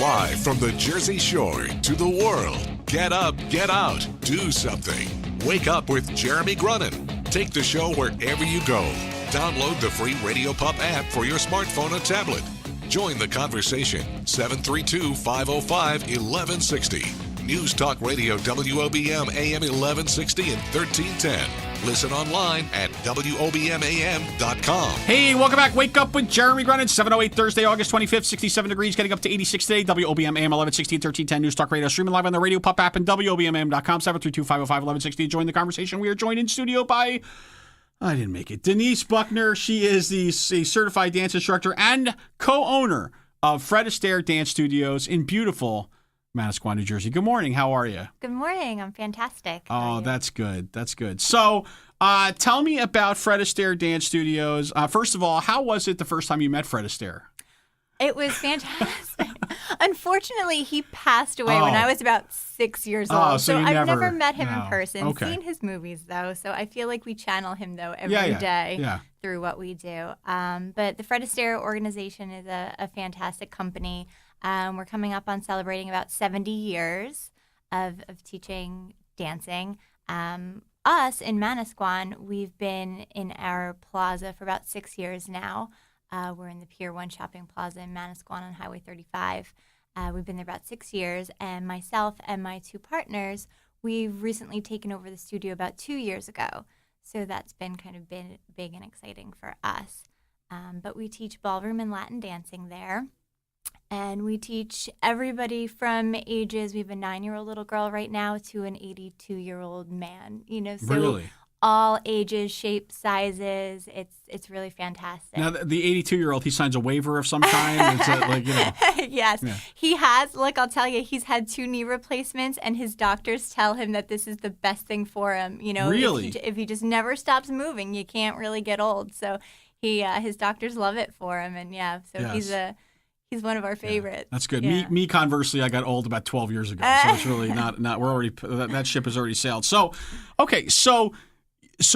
Live from the Jersey Shore to the world. Get up, get out, do something. Wake up with Jeremy Grunin. Take the show wherever you go. Download the free Radio Pup app for your smartphone or tablet. Join the conversation. 732-505-1160. News Talk Radio WOBM AM 1160 and 1310. Listen online at WOBMAM.com. Hey, welcome back. Wake up with Jeremy Grunin. 7:08 Thursday, August 25th, 67 degrees, getting up to 86 today. WOBM AM 1160 and 1310. News Talk Radio. Streaming live on the Radio Pup app and WOBMAM.com. 732-505-1160. Join the conversation. We are joined in studio by, I didn't make it, Denise Buchner. She is a certified dance instructor and co-owner of Fred Astaire Dance Studios in beautiful Manasquan, New Jersey. Good morning. How are you? Good morning. I'm fantastic. Oh, that's good. That's good. So tell me about Fred Astaire Dance Studios. First of all, how was it the first time you met Fred Astaire? It was fantastic. Unfortunately, he passed away when I was about 6 years old. So I've never met him in person. Okay. Seen his movies, though. So I feel like we channel him, though, every day through what we do. But the Fred Astaire organization is a fantastic company. We're coming up on celebrating about 70 years of teaching dancing. Us in Manasquan, we've been in our plaza for about 6 years now. We're in the Pier 1 Shopping Plaza in Manasquan on Highway 35. We've been there about 6 years, and myself and my two partners, we've recently taken over the studio about 2 years ago. So that's been big and exciting for us. But we teach ballroom and Latin dancing there. And we teach everybody from ages, we have a 9-year-old little girl right now to an 82-year-old man. So really? All ages, shapes, sizes. It's really fantastic. Now, the 82-year-old, he signs a waiver of some kind? Yes. Yeah. He has. Look, I'll tell you, he's had 2 knee replacements, and his doctors tell him that this is the best thing for him. Really? If he just never stops moving, you can't really get old. So his doctors love it for him, and Yes. He's one of our favorites. That's good. Yeah. Me, conversely, I got old about 12 years ago, so it's really not. We're already that ship has already sailed. So, okay, so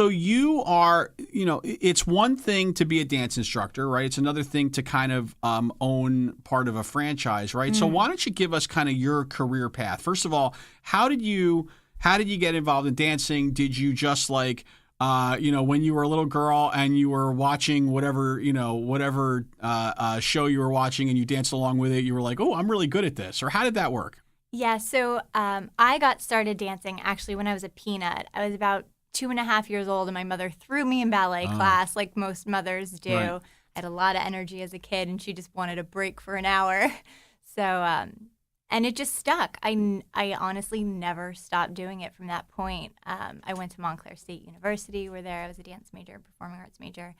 you are, it's one thing to be a dance instructor, right? It's another thing to kind of own part of a franchise, right? Mm. So why don't you give us kind of your career path? First of all, how did you get involved in dancing? Did you just when you were a little girl and you were watching whatever show you were watching and you danced along with it, you were like, oh, I'm really good at this? Or how did that work? Yeah, so I got started dancing actually when I was a peanut. I was about 2.5 years old, and my mother threw me in ballet class like most mothers do. Right. I had a lot of energy as a kid, and she just wanted a break for an hour. So, and it just stuck. I honestly never stopped doing it from that point. I went to Montclair State University. I was a dance major, performing arts major.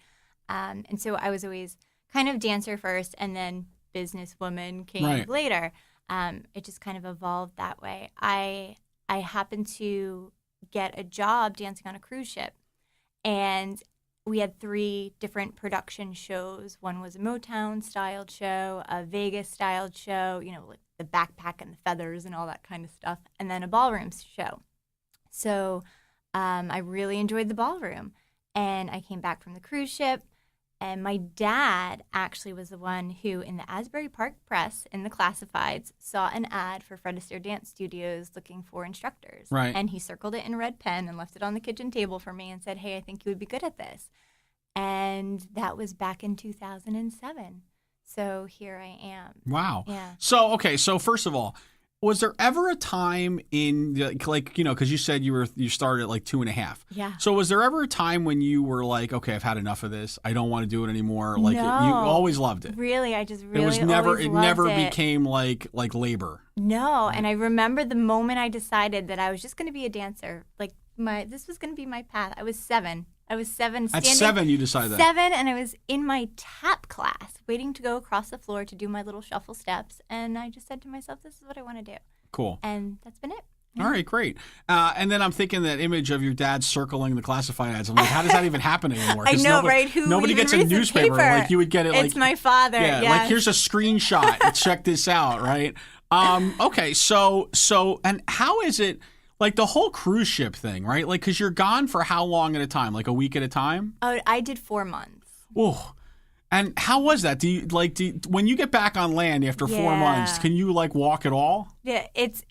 And so I was always kind of dancer first, and then businesswoman came later. It just kind of evolved that way. I happened to get a job dancing on a cruise ship, and we had 3 different production shows. One was a Motown styled show, a Vegas styled show, like the backpack and the feathers and all that kind of stuff, and then a ballroom show. So I really enjoyed the ballroom, and I came back from the cruise ship, and my dad actually was the one who, in the Asbury Park Press, in the classifieds, saw an ad for Fred Astaire Dance Studios looking for instructors. Right. And he circled it in red pen and left it on the kitchen table for me and said, hey, I think you would be good at this. And that was back in 2007. So here I am. Wow. Yeah. So, okay, so first of all, was there ever a time in, because you said you started at 2.5. Yeah. So was there ever a time when you were like, okay, I've had enough of this. I don't want to do it anymore. No. You always loved it. Really, I just really it never became like labor. No, and I remember the moment I decided that I was just going to be a dancer. This was going to be my path. I was 7. At 7, you decided that. 7, and I was in my tap class, waiting to go across the floor to do my little shuffle steps, and I just said to myself, this is what I want to do. Cool. And that's been it. All right, great. And then I'm thinking that image of your dad circling the classified ads. I'm like, how does that even happen anymore? I know, right? Nobody even gets a reads the newspaper. paper? You would get it It's my father. Yeah, yes. here's a screenshot. Check this out, right? Okay, so and how is it? The whole cruise ship thing, right? Because you're gone for how long at a time? A week at a time? Oh, I did 4 months. Oh, And how was that? When you get back on land after 4 months, can you walk at all? Yeah, it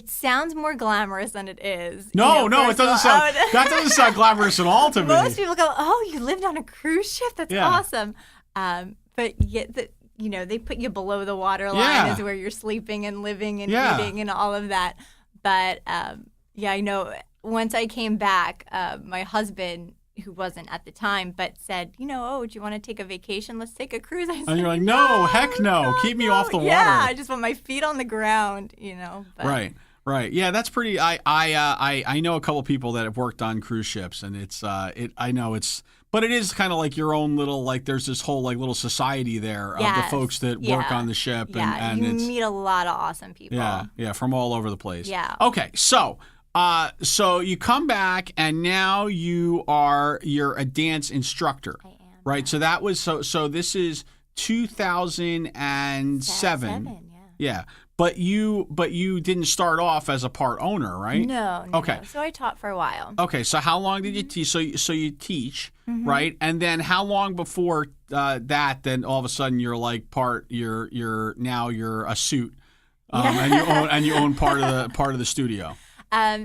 sounds more glamorous than it is. No, it doesn't sound. That doesn't sound glamorous at all to me. Most people go, "Oh, you lived on a cruise ship? That's awesome." But yet, they put you below the waterline is where you're sleeping and living and eating and all of that. But I know. Once I came back, my husband, who wasn't at the time, but said, do you want to take a vacation? Let's take a cruise. I said, and you're like, no, heck no. God, keep me off the water. Yeah, I just want my feet on the ground, But. Right. Yeah, that's pretty. I know a couple of people that have worked on cruise ships, and but it is kind of like your own little, there's this whole little society there of the folks that work on the ship. Yeah, and you meet a lot of awesome people. Yeah, from all over the place. Yeah. Okay, so you come back, and now you're a dance instructor. I am. Right. So that was so this is 2007. Yeah. But you didn't start off as a part owner, right? No. Okay. No. So I taught for a while. Okay. So how long did you teach? So you teach, right? And then how long before that? Then all of a sudden you're you're a suit, and you own part of the studio.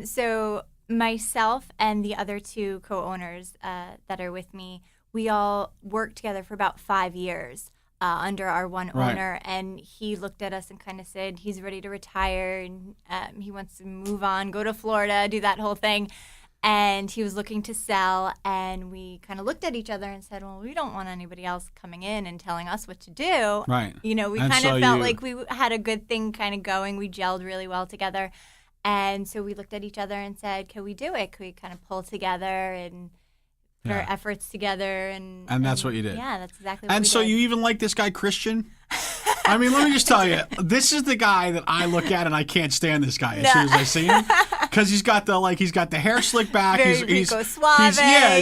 So myself and the other 2 co-owners that are with me, we all worked together for about 5 years under our one owner, and he looked at us and kind of said he's ready to retire, and he wants to move on, go to Florida, do that whole thing. And he was looking to sell, and we kind of looked at each other and said, well, we don't want anybody else coming in and telling us what to do. Right. We kind of felt like we had a good thing kind of going. We gelled really well together. And so we looked at each other and said, can we do it? Can we kind of pull together and put our efforts together? And that's what you did. Yeah, that's exactly what we did. And so you even like this guy, Christian? I mean, let me just tell you, this is the guy that I look at, and I can't stand this guy as soon as I see him, because he's got the hair slicked back. Very Rico Suave. He's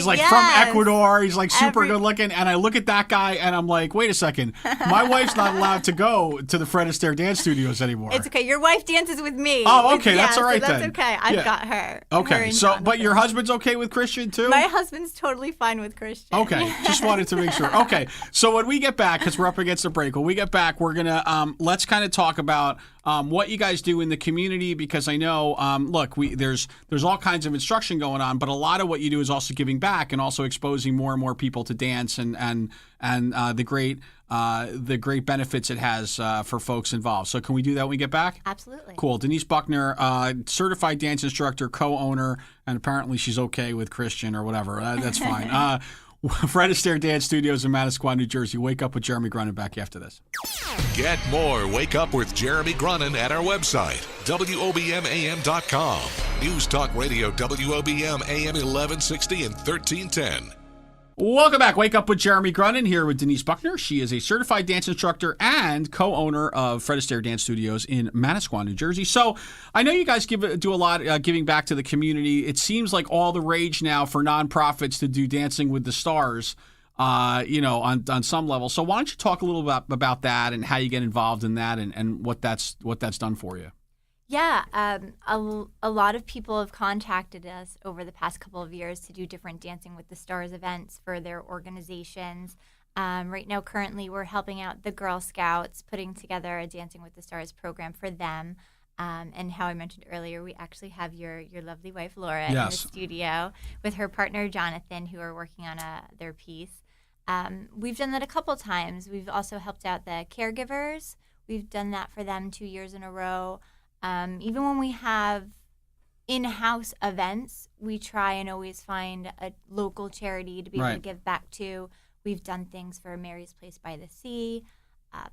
from Ecuador. He's super good looking, and I look at that guy, and I'm like, wait a second, my wife's not allowed to go to the Fred Astaire dance studios anymore. It's okay. Your wife dances with me. Oh, okay, that's all right so then. That's okay. I've got her. Okay, her but your husband's okay with Christian too? My husband's totally fine with Christian. Okay, just wanted to make sure. Okay, so when we get back, because we're up against the break, when we get back, we're gonna let's kind of talk about what you guys do in the community, because I know there's all kinds of instruction going on, but a lot of what you do is also giving back and also exposing more and more people to dance and the great benefits it has for folks involved. So can we do that when we get back? Absolutely. Cool. Denise Buchner, certified dance instructor, co-owner, and apparently she's okay with Christian or whatever. That's fine. Fred Astaire Dance Studios in Manasquan, New Jersey. Wake Up with Jeremy Grunin back after this. Get more Wake Up with Jeremy Grunin at our website, WOBMAM.com. News Talk Radio, WOBM AM 1160 and 1310. Welcome back. Wake Up with Jeremy Grunin here with Denise Buchner. She is a certified dance instructor and co-owner of Fred Astaire Dance Studios in Manasquan, New Jersey. So I know you guys do a lot giving back to the community. It seems like all the rage now for nonprofits to do Dancing with the Stars, on some level. So why don't you talk a little about that and how you get involved in that and what that's done for you? Yeah, a lot of people have contacted us over the past couple of years to do different Dancing with the Stars events for their organizations. Right now, currently, we're helping out the Girl Scouts, putting together a Dancing with the Stars program for them. And how I mentioned earlier, we actually have your lovely wife, Laura, in the studio with her partner, Jonathan, who are working on their piece. We've done that a couple times. We've also helped out the caregivers. We've done that for them 2 years in a row. Even when we have in-house events, we try and always find a local charity to be able to give back to. We've done things for Mary's Place by the Sea,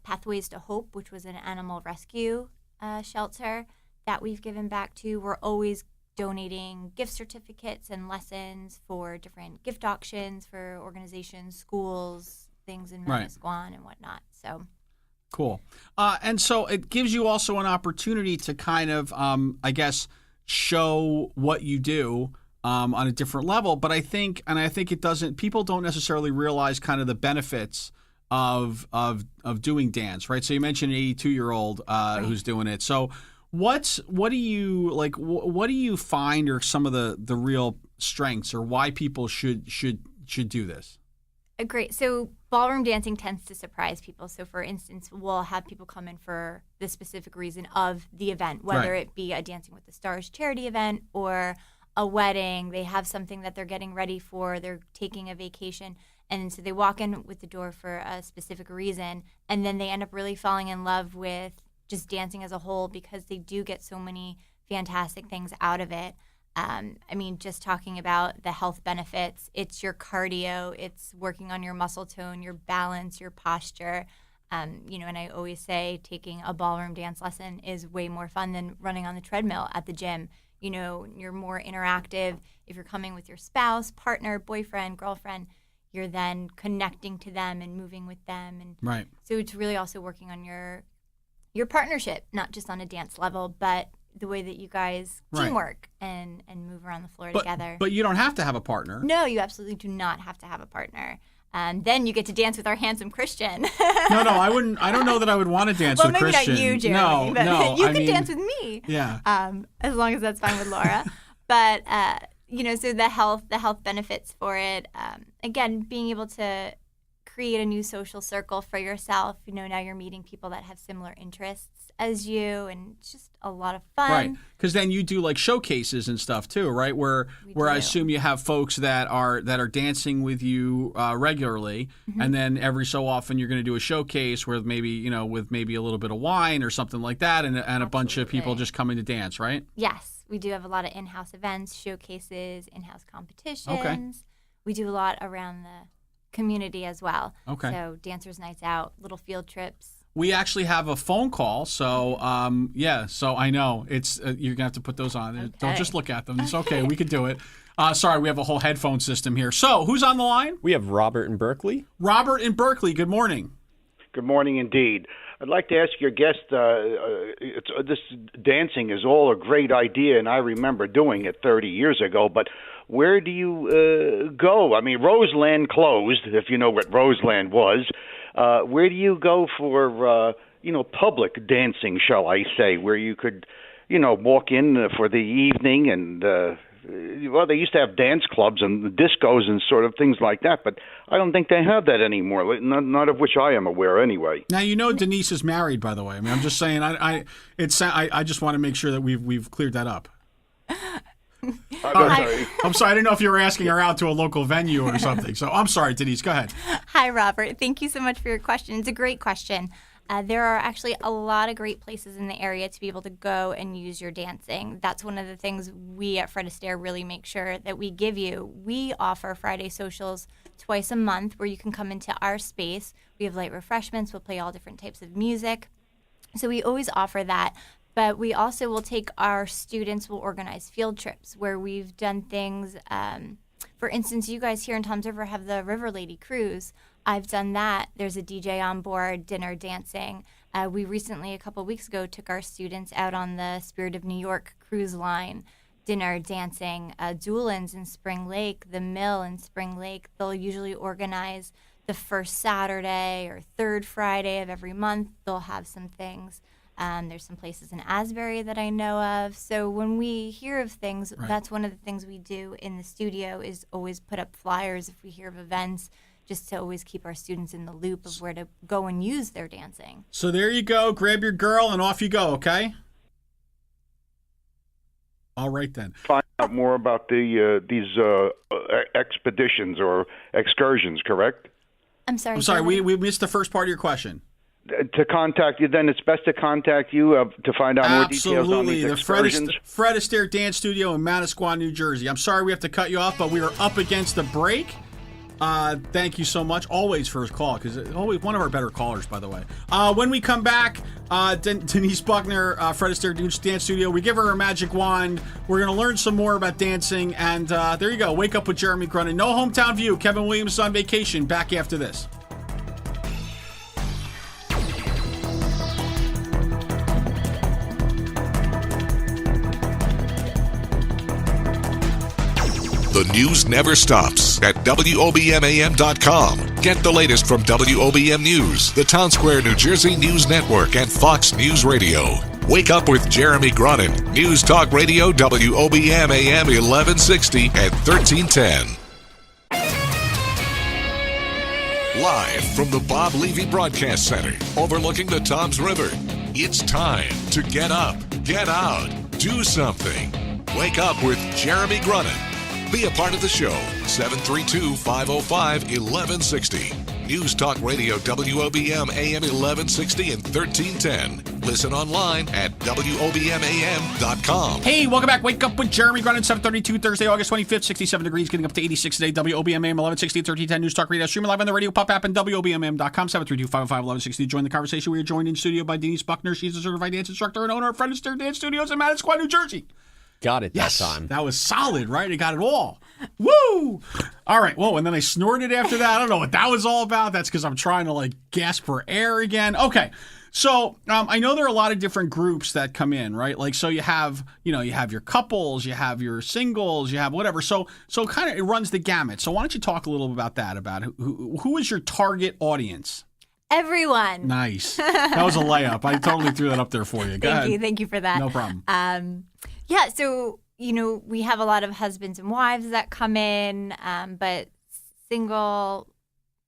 Pathways to Hope, which was an animal rescue shelter that we've given back to. We're always donating gift certificates and lessons for different gift auctions for organizations, schools, things in Manasquan and whatnot. So. Cool. And so it gives you also an opportunity to kind of, show what you do on a different level. But I think people don't necessarily realize kind of the benefits of doing dance, right? So you mentioned an 82-year-old who's doing it. So what do you find are some of the real strengths or why people should do this? Great. So ballroom dancing tends to surprise people. So, for instance, we'll have people come in for the specific reason of the event, whether it be a Dancing with the Stars charity event or a wedding. They have something that they're getting ready for. They're taking a vacation. And so they walk in with the door for a specific reason, and then they end up really falling in love with just dancing as a whole because they do get so many fantastic things out of it. I mean, just talking about the health benefits, it's your cardio, it's working on your muscle tone, your balance, your posture. And I always say taking a ballroom dance lesson is way more fun than running on the treadmill at the gym. You're more interactive. If you're coming with your spouse, partner, boyfriend, girlfriend, you're then connecting to them and moving with them. And right. So it's really also working on your partnership, not just on a dance level, but the way that you guys teamwork and move around the floor together. But you don't have to have a partner. No, you absolutely do not have to have a partner. Then you get to dance with our handsome Christian. No, I wouldn't. I don't know that I would want to dance with Christian. Well, maybe not you, Jeremy. No. You can dance with me. Yeah. As long as that's fine with Laura. But so the health benefits for it. Again, being able to create a new social circle for yourself. Now you're meeting people that have similar interests as you, and it's just a lot of fun. Right, because then you do like showcases and stuff too, right? Where I assume you have folks that are dancing with you regularly, and then every so often you're going to do a showcase where maybe with maybe a little bit of wine or something like that, and a bunch of people just coming to dance, right? Yes, we do have a lot of in-house events, showcases, in-house competitions. Okay. We do a lot around the community as well. Okay. So dancers' nights out, little field trips. We actually have a phone call, so so I know it's you're gonna have to put those on. Okay. Don't just look at them. It's okay. We could do it. Sorry, we have a whole headphone system here. So who's on the line? We have Robert in Berkeley. Robert in Berkeley. Good morning. Good morning, indeed. I'd like to ask your guest. This dancing is all a great idea, and I remember doing it 30 years ago. But where do you go? I mean, Roseland closed. If you know what Roseland was. Where do you go for, public dancing, shall I say, where you could, walk in for the evening and, they used to have dance clubs and discos and sort of things like that, but I don't think they have that anymore, not of which I am aware anyway. Now, Denise is married, by the way. I mean, I'm just saying, I just want to make sure that we've cleared that up. I'm sorry. I didn't know if you were asking her out to a local venue or something. So I'm sorry, Denise. Go ahead. Hi, Robert. Thank you so much for your question. It's a great question. There are actually a lot of great places in the area to be able to go and use your dancing. That's one of the things we at Fred Astaire really make sure that we give you. We offer Friday socials twice a month where you can come into our space. We have light refreshments. We'll play all different types of music. So we always offer that. But we also will take our students, we'll organize field trips where we've done things. For instance, you guys here in Toms River have the River Lady Cruise. I've done that. There's a DJ on board, dinner, dancing. We recently, a couple of weeks ago, took our students out on the Spirit of New York cruise line, dinner, dancing. Doolin's in Spring Lake, the Mill in Spring Lake. They'll usually organize the first Saturday or third Friday of every month. They'll have some things. There's some places in Asbury that I know of. So when we hear of things, That's one of the things we do in the studio is always put up flyers if we hear of events, just to always keep our students in the loop of where to go and use their dancing. So there you go. Grab your girl and off you go, okay? All right, then. Find out more about these expeditions or excursions, correct? I'm sorry. We missed the first part of your question. To contact you, then it's best to contact you to find out more details on these excursions. The Fred Astaire Dance Studio in Manasquan, New Jersey. I'm sorry we have to cut you off, but we are up against the break. Thank you so much, always, for his call, because always one of our better callers, by the way. When we come back, Denise Buchner, Fred Astaire Dance Studio, we give her a magic wand. We're going to learn some more about dancing, and there you go. Wake Up with Jeremy Grunin. No Hometown View. Kevin Williams is on vacation. Back after this. The news never stops at WOBMAM.com. Get the latest from WOBM News, the Town Square, New Jersey News Network, and Fox News Radio. Wake Up with Jeremy Grunin. News Talk Radio, WOBMAM 1160 and 1310. Live from the Bob Levy Broadcast Center, overlooking the Toms River, it's time to get up, get out, do something. Wake up with Jeremy Grunin. Be a part of the show, 732-505-1160. News Talk Radio WOBM AM 1160 and 1310. Listen online at WOBMAM.com. Hey, welcome back. Wake up with Jeremy Grunin, 7:32, Thursday, August 25th, 67 degrees, getting up to 86 today. WOBMAM 1160 and 1310 News Talk Radio. Streaming live on the Radio Pop app and WOBMAM.com, 732-505-1160. Join the conversation. We are joined in studio by Denise Buchner. She's a certified dance instructor and owner of Astaire Dance Studios in Manasquan, New Jersey. Got it Yes, that time. that was solid, right? I got it all. Woo! All right. Whoa, and then I snorted after that. I don't know what that was all about. That's because I'm trying to like gasp for air again. Okay. So I know there are a lot of different groups that come in, right? Like, so you have your couples, you have your singles, you have whatever. So kind of it runs the gamut. So why don't you talk a little about that, about who is your target audience? Everyone. Nice. That was a layup. I totally threw that up there for you. Go ahead. Thank you for that. No problem. Yeah, so, we have a lot of husbands and wives that come in, but single,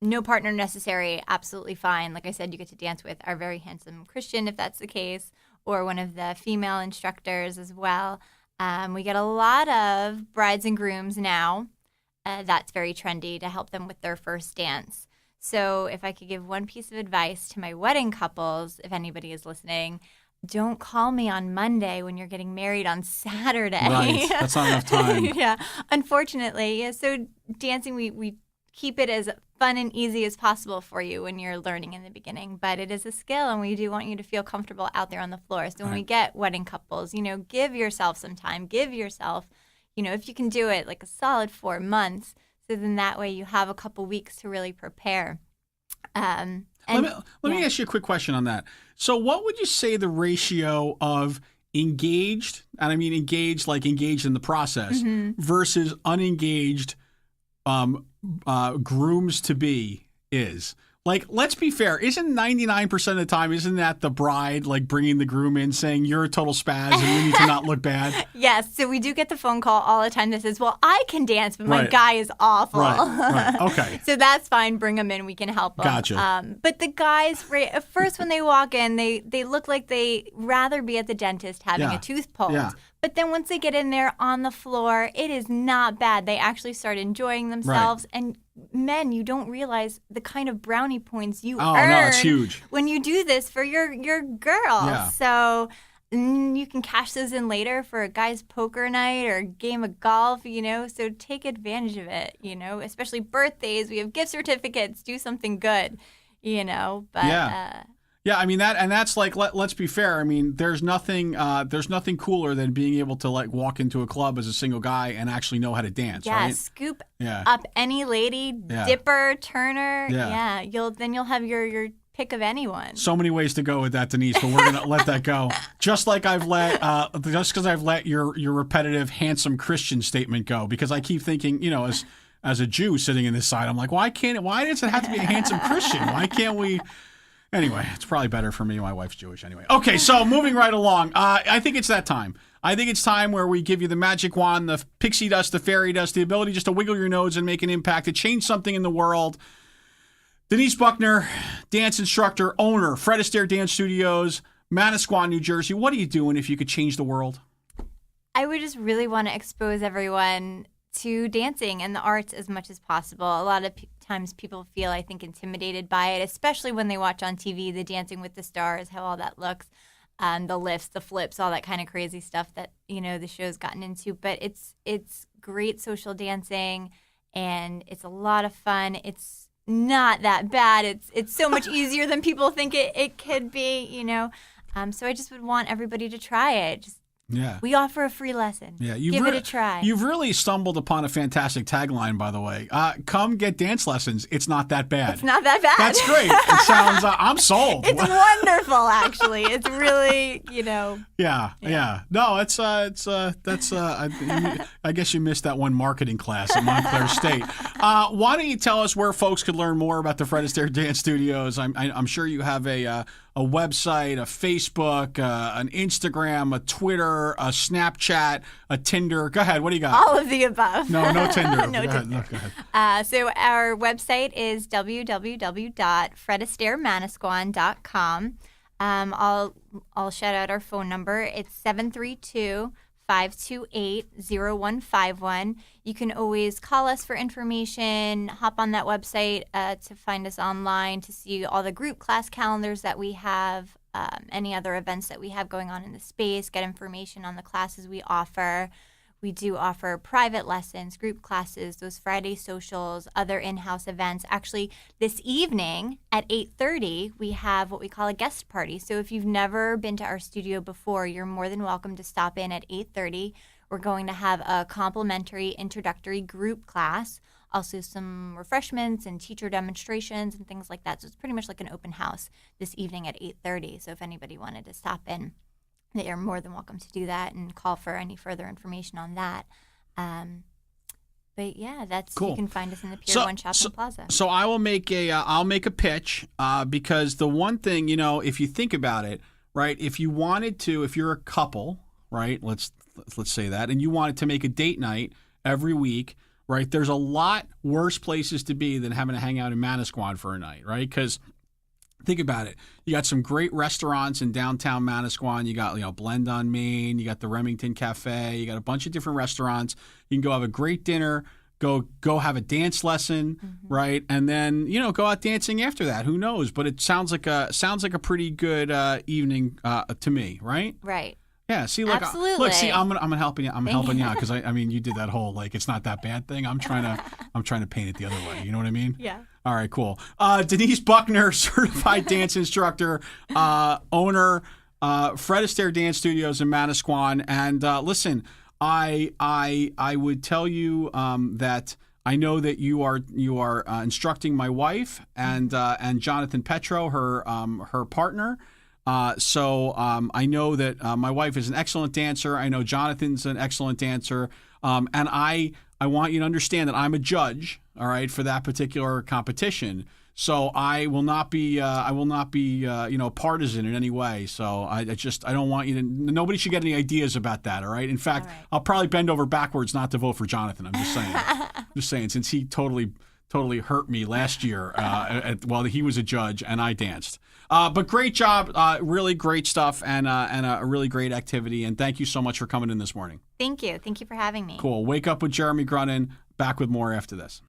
no partner necessary, absolutely fine. Like I said, you get to dance with our very handsome Christian, if that's the case, or one of the female instructors as well. We get a lot of brides and grooms now. That's very trendy to help them with their first dance. So if I could give one piece of advice to my wedding couples, if anybody is listening, don't call me on Monday when you're getting married on Saturday. Right. That's not enough time. Yeah. Unfortunately. Yeah. So dancing, we keep it as fun and easy as possible for you when you're learning in the beginning. But it is a skill, and we do want you to feel comfortable out there on the floor. So when we get wedding couples, give yourself some time. Give yourself, if you can do it, like a solid 4 months. So then that way you have a couple weeks to really prepare. Let me ask you a quick question on that. So what would you say the ratio of engaged, and I mean engaged like engaged in the process, versus unengaged grooms to be is? Like, let's be fair. Isn't 99% of the time, isn't that the bride like bringing the groom in saying you're a total spaz and we need to not look bad? Yes. So we do get the phone call all the time that says, well, I can dance, but my guy is awful. Right. Okay. So that's fine. Bring them in. We can help them. Gotcha. But the guys, at first when they walk in, they look like they rather be at the dentist having a tooth pulled. Yeah. But then once they get in there on the floor, it is not bad. They actually start enjoying themselves. Right. And men, you don't realize the kind of brownie points you earn it's huge. when you do this for your girl. Yeah. So you can cash those in later for a guy's poker night or a game of golf, So take advantage of it, especially birthdays. We have gift certificates. Do something good, But yeah, I mean that's like let's be fair. I mean, there's nothing cooler than being able to like walk into a club as a single guy and actually know how to dance. Yeah, right? scoop up any lady, dipper, turner. Yeah, you'll have your pick of anyone. So many ways to go with that, Denise, but we're gonna let that go. Just like I've let because I've let your repetitive handsome Christian statement go, because I keep thinking, as a Jew sitting in this side, I'm like, why does it have to be a handsome Christian? Why can't we? Anyway, it's probably better for me. My wife's Jewish anyway. Okay, so moving right along. I think it's that time. I think it's time where we give you the magic wand, the pixie dust, the fairy dust, the ability just to wiggle your nose and make an impact, to change something in the world. Denise Buchner, dance instructor, owner, Astaire Dance Studios, Manasquan, New Jersey. What are you doing if you could change the world? I would just really want to expose everyone to dancing and the arts as much as possible. A lot of times people feel, I think, intimidated by it, especially when they watch on TV the Dancing with the Stars, how all that looks, the lifts, the flips, all that kind of crazy stuff that the show's gotten into. But it's great social dancing, and it's a lot of fun. It's not that bad. It's so much easier than people think it could be. So I just would want everybody to try it. We offer a free lesson. Yeah, give it a try. You've really stumbled upon a fantastic tagline, by the way. Come get dance lessons. It's not that bad. It's not that bad. That's great. It sounds. I'm sold. It's wonderful, actually. It's really, Yeah. No, it's that's. I guess you missed that one marketing class at Montclair State. Why don't you tell us where folks could learn more about the Astaire Dance Studios? I'm sure you have a a website, a Facebook, an Instagram, a Twitter, a Snapchat, a Tinder? Go ahead. What do you got? All of the above. No Tinder. No Go ahead. Tinder. No, go ahead. So our website is www.fredastairemanisquan.com. I'll shout out our phone number. It's 732-528-0151. You can always call us for information, hop on that website to find us online, to see all the group class calendars that we have, any other events that we have going on in the space, get information on the classes we offer. We do offer private lessons, group classes, those Friday socials, other in-house events. Actually, this evening at 8:30, we have what we call a guest party. So if you've never been to our studio before, you're more than welcome to stop in at 8:30. We're going to have a complimentary introductory group class, also some refreshments and teacher demonstrations and things like that. So it's pretty much like an open house this evening at 8:30. So if anybody wanted to stop in, they are more than welcome to do that and call for any further information on that. But yeah, that's cool. You can find us in the Pier 1 Shopping Plaza. So I will make I'll make a pitch because the one thing, if you think about it, right? If you wanted to, if you're a couple, right? Let's say that, and you wanted to make a date night every week, right? There's a lot worse places to be than having to hang out in Manasquan for a night, right? Because think about it. You got some great restaurants in downtown Manasquan. You got, Blend on Main. You got the Remington Cafe. You got a bunch of different restaurants. You can go have a great dinner. Go have a dance lesson, right? And then go out dancing after that. Who knows? But it sounds like a pretty good evening to me, right? Right. Yeah. See, Absolutely. See, I'm helping you. I'm helping you out because you did that whole it's not that bad thing. I'm trying to paint it the other way. You know what I mean? Yeah. All right, cool. Denise Buchner, certified dance instructor, owner, Fred Astaire Dance Studios in Manasquan. And listen, I would tell you that I know that you are instructing my wife and Jonathan Petro, her partner. So I know that my wife is an excellent dancer. I know Jonathan's an excellent dancer. And I want you to understand that I'm a judge, all right, for that particular competition. So I will not be partisan in any way. So I don't want you to. Nobody should get any ideas about that. All right. In fact, I'll probably bend over backwards not to vote for Jonathan. I'm just saying. Since he totally hurt me last year while he was a judge and I danced. But great job, really great stuff, and a really great activity. And thank you so much for coming in this morning. Thank you for having me. Cool. Wake Up with Jeremy Grunin. Back with more after this.